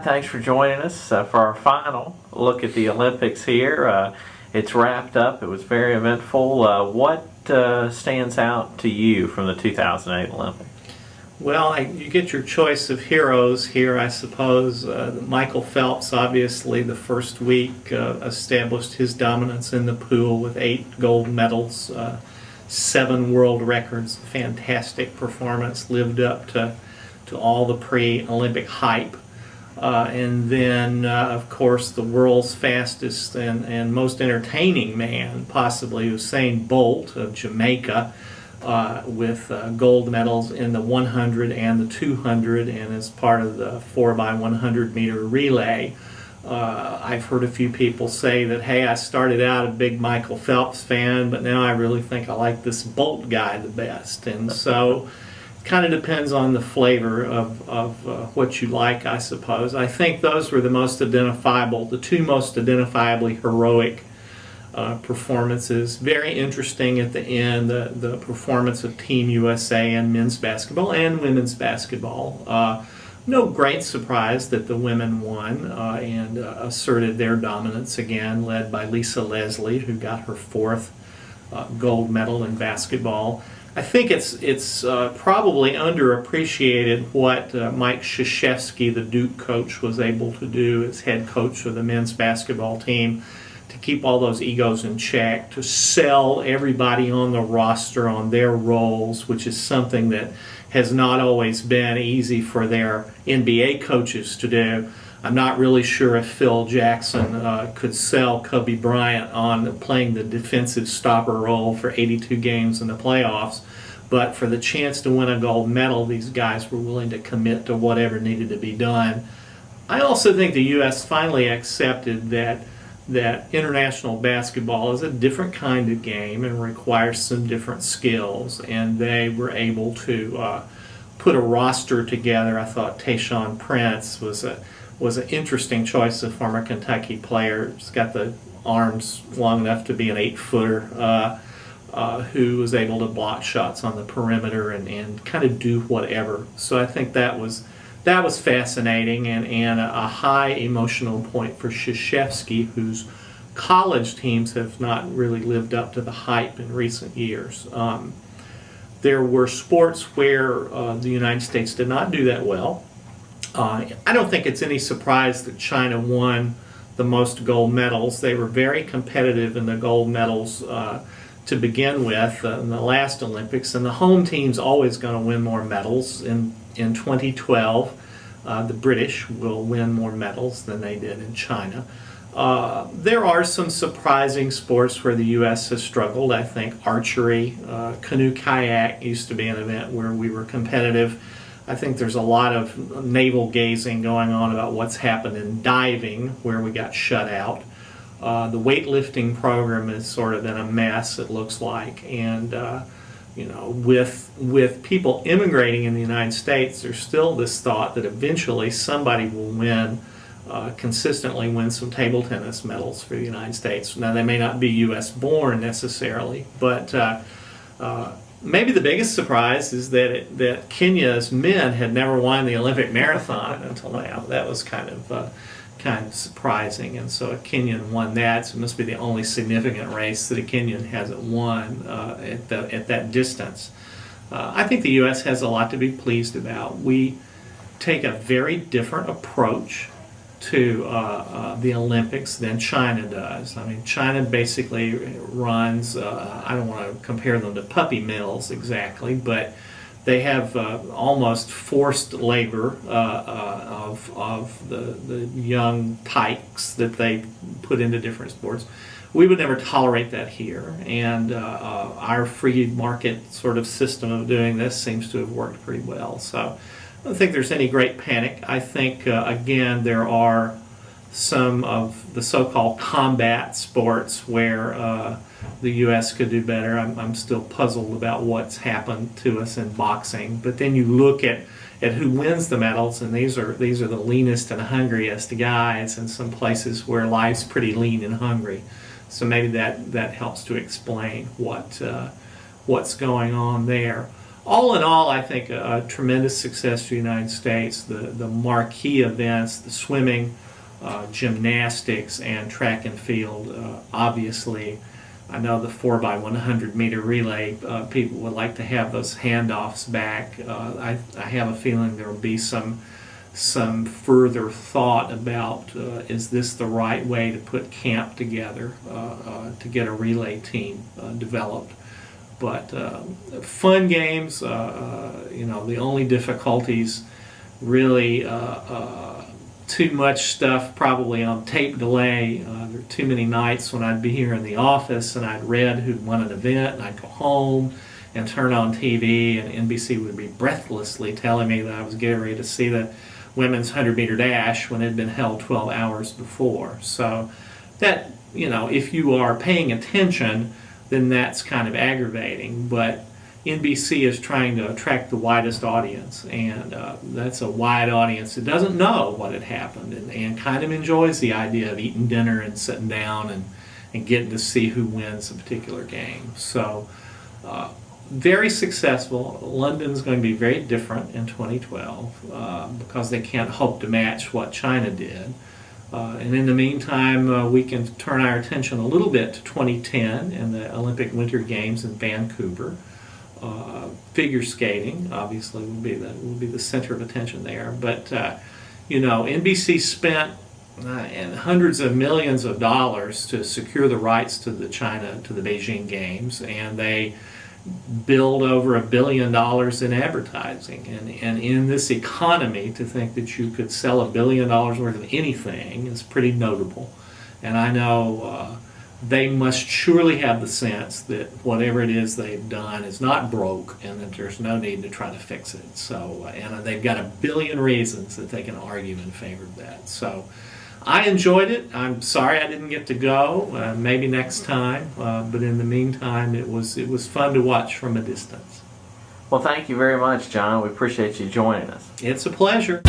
Thanks for joining us for our final look at the Olympics here. It's wrapped up. It was very eventful. What stands out to you from the 2008 Olympics? Well, you get your choice of heroes here, I suppose. Michael Phelps, obviously, the first week established his dominance in the pool with 8 gold medals, 7 world records. Fantastic performance, lived up to all the pre-Olympic hype. And then, of course, the world's fastest and most entertaining man, possibly Usain Bolt of Jamaica, with gold medals in the 100 and the 200, and as part of the 4x100 meter relay. I've heard a few people say that, hey, I started out a big Michael Phelps fan, but now I really think I like this Bolt guy the best. And so kind of depends on the flavor of what you like, I suppose. I think those were the most identifiable, the two most identifiably heroic performances. Very interesting at the end, the performance of Team USA in men's basketball and women's basketball. No great surprise that the women won and asserted their dominance again, led by Lisa Leslie, who got her 4th gold medal in basketball. I think it's probably underappreciated what Mike Krzyzewski, the Duke coach, was able to do as head coach of the men's basketball team, to keep all those egos in check, to sell everybody on the roster on their roles, which is something that has not always been easy for their NBA coaches to do. I'm not really sure if Phil Jackson could sell Kobe Bryant on playing the defensive stopper role for 82 games in the playoffs, but for the chance to win a gold medal, these guys were willing to commit to whatever needed to be done. I also think the U.S. finally accepted that international basketball is a different kind of game and requires some different skills, and they were able to put a roster together. I thought Tayshaun Prince was an interesting choice, a former Kentucky player. He's got the arms long enough to be an 8-footer, who was able to block shots on the perimeter and kind of do whatever. So I think that was fascinating and a high emotional point for Krzyzewski, whose college teams have not really lived up to the hype in recent years. There were sports where the United States did not do that well. I don't think it's any surprise that China won the most gold medals. They were very competitive in the gold medals to begin with in the last Olympics, and the home team's always going to win more medals. In 2012, the British will win more medals than they did in China. There are some surprising sports where the U.S. has struggled. I think archery, canoe kayak used to be an event where we were competitive. I think there's a lot of navel gazing going on about what's happened in diving, where we got shut out. The weightlifting program is sort of in a mess, it looks like, and with people immigrating in the United States, there's still this thought that eventually somebody will consistently win some table tennis medals for the United States. Now, they may not be U.S. born necessarily, but maybe the biggest surprise is that Kenya's men had never won the Olympic marathon until now. That was kind of surprising, and so a Kenyan won that. So it must be the only significant race that a Kenyan hasn't won at that distance. I think the U.S. has a lot to be pleased about. We take a very different approach to the Olympics than China does. I mean, China basically runs, I don't want to compare them to puppy mills exactly, but they have almost forced labor of the young tykes that they put into different sports. We would never tolerate that here, and our free market sort of system of doing this seems to have worked pretty well. So I don't think there's any great panic. I think, again, there are some of the so-called combat sports where the U.S. could do better. I'm still puzzled about what's happened to us in boxing. But then you look at who wins the medals, and these are the leanest and hungriest guys in some places where life's pretty lean and hungry. So maybe that helps to explain what's going on there. all in all, I think a tremendous success for the United States. The marquee events, the swimming, gymnastics, and track and field, obviously. I know the 4x100 meter relay, people would like to have those handoffs back. I have a feeling there will be some further thought about is this the right way to put camp together to get a relay team developed. But fun games, the only difficulties really too much stuff probably on tape delay. There were too many nights when I'd be here in the office and I'd read who'd won an event, and I'd go home and turn on TV, and NBC would be breathlessly telling me that I was getting ready to see the women's 100-meter dash when it had been held 12 hours before. So that, if you are paying attention, then that's kind of aggravating. But NBC is trying to attract the widest audience, and that's a wide audience that doesn't know what had happened and kind of enjoys the idea of eating dinner and sitting down and getting to see who wins a particular game. So very successful. London's going to be very different in 2012 because they can't hope to match what China did. And in the meantime, we can turn our attention a little bit to 2010 and the Olympic Winter Games in Vancouver. Figure skating, obviously, will be the center of attention there. But NBC spent hundreds of millions of dollars to secure the rights to the Beijing Games, and they billed over $1 billion in advertising. And in this economy, to think that you could sell $1 billion worth of anything is pretty notable. And I know they must surely have the sense that whatever it is they've done is not broke and that there's no need to try to fix it. So, and they've got 1 billion reasons that they can argue in favor of that. So I enjoyed it. I'm sorry I didn't get to go. Maybe next time. But in the meantime, it was fun to watch from a distance. Well, thank you very much, John. We appreciate you joining us. It's a pleasure.